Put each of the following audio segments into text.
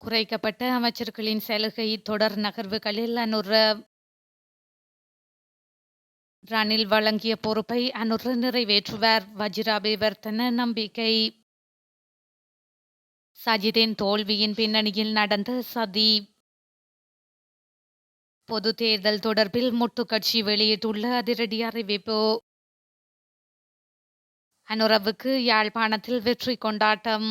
குறைக்கப்பட்ட அமைச்சர்களின் சலுகை தொடர் நகர்வுகளில் ரணில் வழங்கிய பொறுப்பை அனுர நிறைவேற்றுவார். வஜிர அபிவர்த்தன நம்பிக்கை. சஜிதின் தோல்வியின் பின்னணியில் நடந்த சதி. பொது தேர்தல் தொடர்பில் முட்டு கட்சி வெளியிட்டுள்ள அதிரடி அறிவிப்பு. அனுரவுக்கு யாழ்ப்பாணத்தில் வெற்றி கொண்டாட்டம்.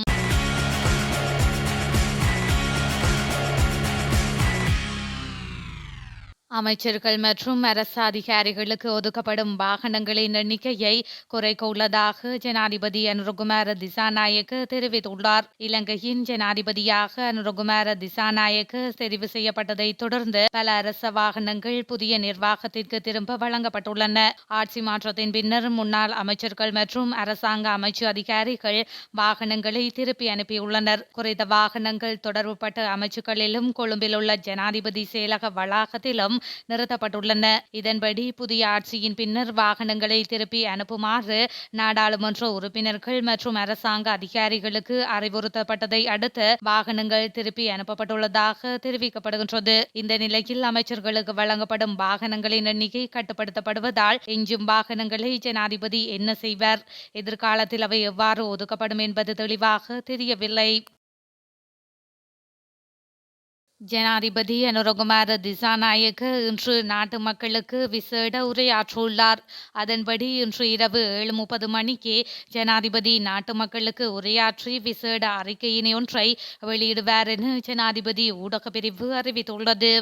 அமைச்சர்கள் மற்றும் அரசு அதிகாரிகளுக்கு ஒதுக்கப்படும் வாகனங்களின் எண்ணிக்கையை குறைக்க உள்ளதாக ஜனாதிபதி அனுரகுமார திசாநாயக்க தெரிவித்துள்ளார். இலங்கையின் ஜனாதிபதியாக அனுரகுமார திசாநாயக்க தெரிவு செய்யப்பட்டதை தொடர்ந்து பல அரச வாகனங்கள் புதிய நிர்வாகத்திற்கு திரும்ப வழங்கப்பட்டுள்ளன. ஆட்சி மாற்றத்தின் பின்னர் முன்னாள் அமைச்சர்கள் மற்றும் அரசாங்க அமைச்சு அதிகாரிகள் வாகனங்களை திருப்பி அனுப்பியுள்ளனர். குறித்த வாகனங்கள் தொடர்புபட்ட அமைச்சுக்களிலும் கொழும்பில் உள்ள ஜனாதிபதி செயலக வளாகத்திலும் நிறுத்தப்பட்டுள்ளன. இதன்படி புதிய ஆட்சியின் பின்னர் வாகனங்களை திருப்பி அனுப்புமாறு நாடாளுமன்ற உறுப்பினர்கள் மற்றும் அரசாங்க அதிகாரிகளுக்கு அறிவுறுத்தப்பட்டதை அடுத்து வாகனங்கள் திருப்பி அனுப்பப்பட்டுள்ளதாக தெரிவிக்கப்படுகின்றது. இந்த நிலையில் அமைச்சர்களுக்கு வழங்கப்படும் வாகனங்களின் எண்ணிக்கை கட்டுப்படுத்தப்படுவதால் எஞ்சும் வாகனங்களை ஜனாதிபதி என்ன செய்வார், எதிர்காலத்தில் அவை எவ்வாறு ஒதுக்கப்படும் என்பது தெளிவாக தெரியவில்லை. ஜனாதிபதி அனுரகுமார திசாநாயக்க இன்று நாட்டு மக்களுக்கு விசேட உரையாற்றியுள்ளார். அதன்படி இன்று இரவு 7:30 மணிக்கு ஜனாதிபதி நாட்டு மக்களுக்கு உரையாற்றி விசேட அறிக்கையினை ஒன்றை வெளியிடுவார் என ஜனாதிபதி ஊடகப் பிரிவு அறிவித்துள்ளது.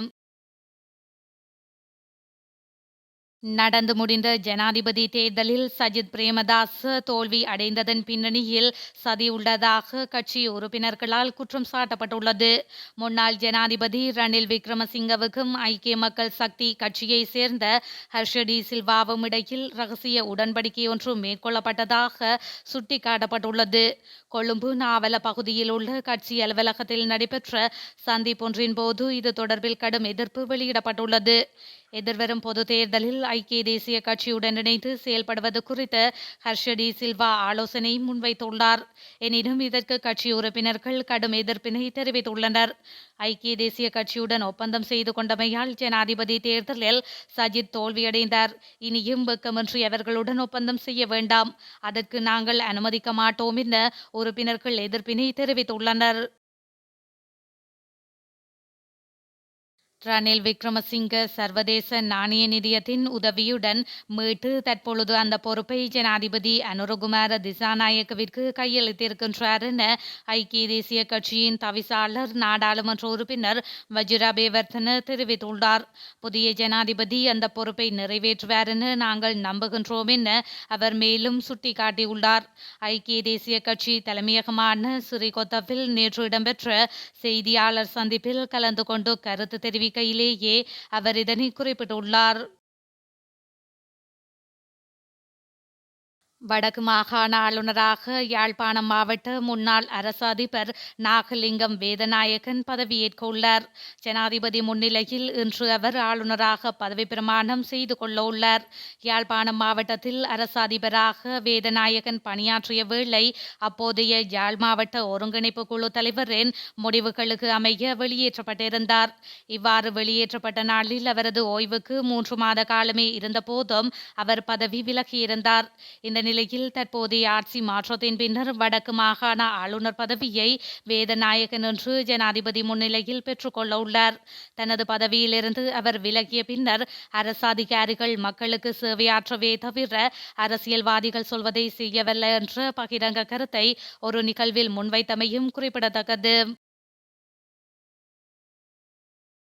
நடந்து முடிந்த ஜனாதிபதி தேர்தலில் சஜித் பிரேமதாச தோல்வி அடைந்ததன் பின்னணியில் சதி உள்ளதாக கட்சி உறுப்பினர்களால் குற்றம் சாட்டப்பட்டுள்ளது. முன்னாள் ஜனாதிபதி ரணில் விக்ரமசிங்கவுக்கும் ஐக்கிய மக்கள் சக்தி கட்சியை சேர்ந்த ஹர்ஷ டி சில்வாவும் இடையில் ரகசிய உடன்படிக்கை ஒன்று மேற்கொள்ளப்பட்டதாக சுட்டிக்காட்டப்பட்டுள்ளது. கொழும்பு நாவல பகுதியில் உள்ள கட்சி அலுவலகத்தில் நடைபெற்ற சந்திப்பொன்றின் போது இது தொடர்பில் கடும் எதிர்ப்பு வெளியிடப்பட்டுள்ளது. எதிர்வரும் பொது தேர்தலில் ஐக்கிய தேசிய கட்சியுடன் இணைந்து செயல்படுவது குறித்து ஹர்ஷ டி சில்வா ஆலோசனை முன்வைத்துள்ளார். எனினும் இதற்கு கட்சி உறுப்பினர்கள் கடும் எதிர்ப்பினை தெரிவித்துள்ளனர். ஐக்கிய தேசிய கட்சியுடன் ஒப்பந்தம் செய்து கொண்டமையால் ஜனாதிபதி தேர்தலில் சஜித் தோல்வியடைந்தார். இனியும் வெக்கமின்றி அவர்களுடன் ஒப்பந்தம் செய்ய வேண்டாம், அதற்கு நாங்கள் அனுமதிக்க மாட்டோம் என உறுப்பினர்கள் எதிர்ப்பினை தெரிவித்துள்ளனர். ரணில் விக்ரமசிங்க சர்வதேச நாணய நிதியத்தின் உதவியுடன் மீட்டு தற்பொழுது அந்த பொறுப்பை ஜனாதிபதி அனுரகுமார திசாநாயக்கவிற்கு கையளித்திருக்கின்றார் என ஐக்கிய தேசிய கட்சியின் தவிசாளர் நாடாளுமன்ற உறுப்பினர் வஜிர அபேவர்தன தெரிவித்துள்ளார். புதிய ஜனாதிபதி அந்த பொறுப்பை நிறைவேற்றுவார் என நாங்கள் நம்புகின்றோம் என அவர் மேலும் சுட்டிக்காட்டியுள்ளார். ஐக்கிய தேசிய கட்சி தலைமையகமான சிறிகொத்தவில் நேற்று இடம்பெற்ற செய்தியாளர் சந்திப்பில் கலந்து கொண்டு கருத்து தெரிவிக்கையிலேயே அவர் இதனை குறிப்பிட்டுள்ளார். வடக்கு மாகாண ஆளுநராக யாழ்ப்பாணம் மாவட்ட முன்னாள் அரச அதிபர் நாகலிங்கம் வேதநாயகன் பதவியேற்க உள்ளார். ஜனாதிபதி முன்னிலையில் இன்று அவர் ஆளுநராக பதவி பிரமாணம் செய்து கொள்ள உள்ளார். யாழ்ப்பாணம் மாவட்டத்தில் அரச அதிபராக வேதநாயகன் பணியாற்றிய வேளை அப்போதைய யாழ் மாவட்ட ஒருங்கிணைப்பு குழு தலைவரின் முடிவுகளுக்கு அமைய வெளியேற்றப்பட்டிருந்தார். இவ்வாறு வெளியேற்றப்பட்ட நாளில் அவரது ஓய்வுக்கு 3 மாத காலமே இருந்தபோதும் அவர் பதவி விலகியிருந்தார். இந்த நிலையில் தற்போதைய ஆட்சி மாற்றத்தின் பின்னர் வடக்கு மாகாண ஆளுநர் பதவியை வேதநாயகன் என்று ஜனாதிபதி முன்னிலையில் பெற்றுக்கொள்ள உள்ளார். தனது பதவியிலிருந்து அவர் விலகிய பின்னர் அரசு அதிகாரிகள் மக்களுக்கு சேவையாற்றவே தவிர அரசியல்வாதிகள் சொல்வதை செய்யவில்லை என்ற பகிரங்க கருத்தை ஒரு நிகழ்வில் முன்வைத்தமையும் குறிப்பிடத்தக்கது.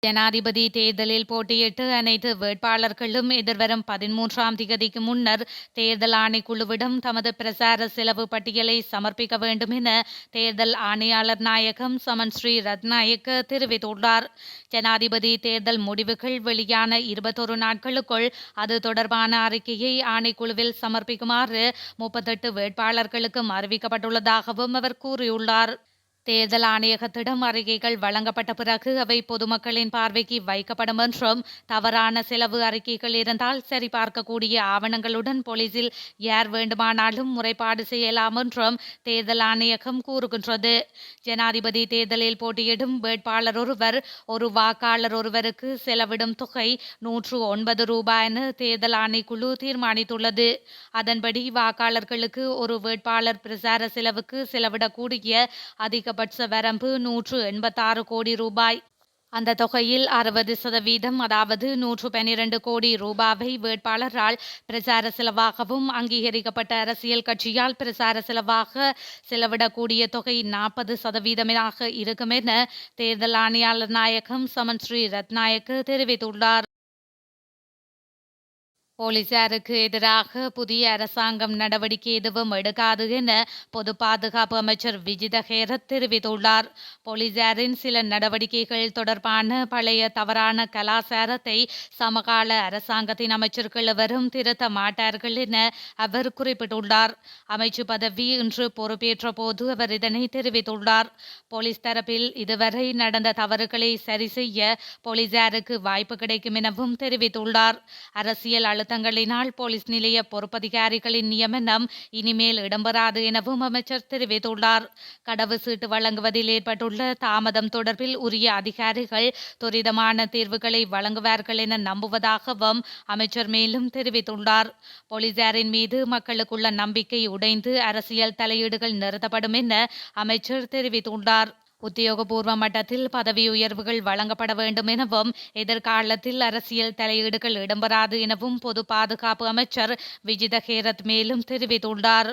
ஜனாதிபதி தேர்தலில் போட்டியிட்டு அனைத்து வேட்பாளர்களும் எதிர்வரும் 13ஆம் திகதிக்கு முன்னர் தேர்தல் ஆணைக்குழுவிடம் தமது பிரசார செலவு பட்டியலை சமர்ப்பிக்க வேண்டும் என தேர்தல் ஆணையாளர் நாயகம் சமன் ஸ்ரீ ரத்நாயக்க தெரிவித்துள்ளார். ஜனாதிபதி தேர்தல் முடிவுகள் வெளியான 21 நாட்களுக்குள் அது தொடர்பான அறிக்கையை ஆணைக்குழுவில் சமர்ப்பிக்குமாறு 38 வேட்பாளர்களுக்கும் அறிவிக்கப்பட்டுள்ளதாகவும் அவர் கூறியுள்ளார். தேர்தல் ஆணையகத்திடம் அறிக்கைகள் வழங்கப்பட்ட பிறகு அவை பொதுமக்களின் பார்வைக்கு வைக்கப்படும் என்றும் தவறான செலவு அறிக்கைகள் இருந்தால் சரிபார்க்கக்கூடிய ஆவணங்களுடன் போலீசில் யார் வேண்டுமானாலும் முறைப்பாடு செய்யலாம் என்றும் தேர்தல் ஆணையகம் கூறுகின்றது. ஜனாதிபதி தேர்தலில் போட்டியிடும் வேட்பாளர் ஒருவர் ஒரு வாக்காளர் ஒருவருக்கு செலவிடும் தொகை ரூ. 109 என தேர்தல் ஆணைக்குழு தீர்மானித்துள்ளது. அதன்படி வாக்காளர்களுக்கு ஒரு வேட்பாளர் பிரசார செலவுக்கு செலவிடக்கூடிய அதிகபட்ச வரம்பு ரூ. 186 கோடி. அந்த தொகையில் 60% அதாவது ரூ. 112 கோடி வேட்பாளரால் பிரசார செலவாகவும் அங்கீகரிக்கப்பட்ட அரசியல் கட்சியால் பிரசார செலவாக செலவிடக்கூடிய தொகை 40% இருக்கும் என தேர்தல் ஆணையாளர் நாயகம் சமன் ஸ்ரீ ரத்நாயக்க தெரிவித்துள்ளார். போலீசாருக்கு எதிராக புதிய அரசாங்கம் நடவடிக்கை எதுவும் எடுக்காது என பொது பாதுகாப்பு அமைச்சர் விஜித ஹேரத் தெரிவித்துள்ளார். போலீசாரின் சில நடவடிக்கைகள் தொடர்பான பழைய தவறான கலாச்சாரத்தை சமகால அரசாங்கத்தின் அமைச்சர்கள் எவரும் திருத்த மாட்டார்கள் என அவர் குறிப்பிட்டுள்ளார். அமைச்சு பதவி இன்று பொறுப்பேற்ற போது அவர் இதனை தெரிவித்துள்ளார். போலீஸ் தரப்பில் இதுவரை நடந்த தவறுகளை சரி செய்ய போலீசாருக்கு வாய்ப்பு கிடைக்கும் எனவும் தெரிவித்துள்ளார். அரசியல் அழுத்தங்களினால் போலீஸ் நிலைய பொறுப்பதிகாரிகளின் நியமனம் இனிமேல் இடம்பெறாது எனவும் அமைச்சர் தெரிவித்துள்ளார். கடவுச்சீட்டு வழங்குவதில் ஏற்பட்டுள்ள தாமதம் தொடர்பில் உரிய அதிகாரிகள் துரிதமான தீர்வுகளை வழங்குவார்கள் என நம்புவதாகவும் அமைச்சர் மேலும் தெரிவித்துள்ளார். போலீசாரின் மீது மக்களுக்குள்ள நம்பிக்கை உடைந்து அரசியல் தலையீடுகள் நிறுத்தப்படும் என அமைச்சர் தெரிவித்துள்ளார். உத்தியோகபூர்வ மட்டத்தில் பதவி உயர்வுகள் வழங்கப்பட வேண்டும் எனவும் எதிர்காலத்தில் அரசியல் தலையீடுகள் இடம்பெறாது எனவும் பொது பாதுகாப்பு அமைச்சர் விஜித ஹேரத் மேலும் தெரிவித்துள்ளார்.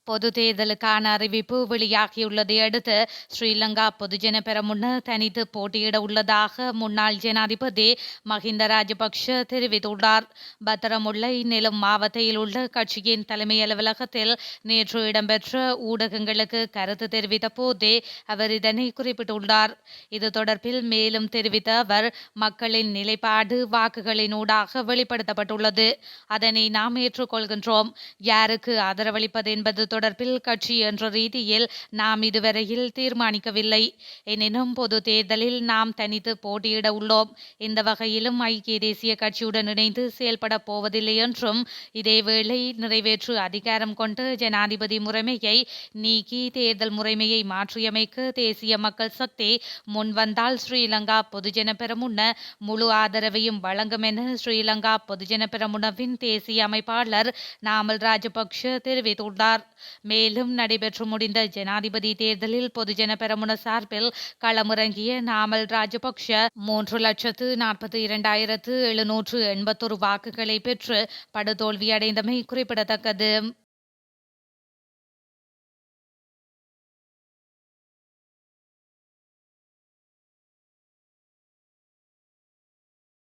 பொது தேர்தலுக்கான அறிவிப்பு வெளியாகியுள்ளதை அடுத்து ஸ்ரீலங்கா பொதுஜன பெரமுன தனித்து போட்டியிட உள்ளதாக முன்னாள் ஜனாதிபதி மஹிந்த ராஜபக்ஷ தெரிவித்துள்ளார். பத்திரமுல்லை நெலும் மாவட்டத்தில் உள்ள கட்சியின் தலைமை அலுவலகத்தில் நேற்று இடம்பெற்ற ஊடகங்களுக்கு கருத்து தெரிவித்த போதே அவர் இதனை குறிப்பிட்டுள்ளார். இது தொடர்பில் மேலும் தெரிவித்த அவர், மக்களின் நிலைப்பாடு வாக்குகளினூடாக வெளிப்படுத்தப்பட்டுள்ளது. அதனை நாம் ஏற்றுக்கொள்கின்றோம். யாருக்கு ஆதரவளிப்பது என்பது தொடர்பில் கட்சி என்ற ரீதியில் நாம் இதுவரையில் தீர்மானிக்கவில்லை. எனினும் பொது தேர்தலில் நாம் தனித்து போட்டியிட உள்ளோம். இந்த வகையிலும் ஐக்கிய தேசிய கட்சியுடன் இணைந்து செயல்பட போவதில்லை என்றும், இதேவேளை நிறைவேற்று அதிகாரம் கொண்ட ஜனாதிபதி முறைமையை நீக்கி தேர்தல் முறைமையை மாற்றியமைக்க தேசிய மக்கள் சக்தி முன்வந்தால் ஸ்ரீலங்கா பொதுஜன பெரமுன முழு ஆதரவையும் வழங்கும் என ஸ்ரீலங்கா பொதுஜன பெரமுனவின் தேசிய அமைப்பாளர் நாமல் ராஜபக்ஷ தெரிவித்துள்ளார். மேலும் நடைபெற்று முடிந்த ஜனாதிபதி தேர்தலில் பொதுஜன பெரமுன சார்பில் களமிறங்கிய நாமல் ராஜபக்ஷ 3,42,781 வாக்குகளை பெற்று படுதோல்வியடைந்தமை குறிப்பிடத்தக்கது.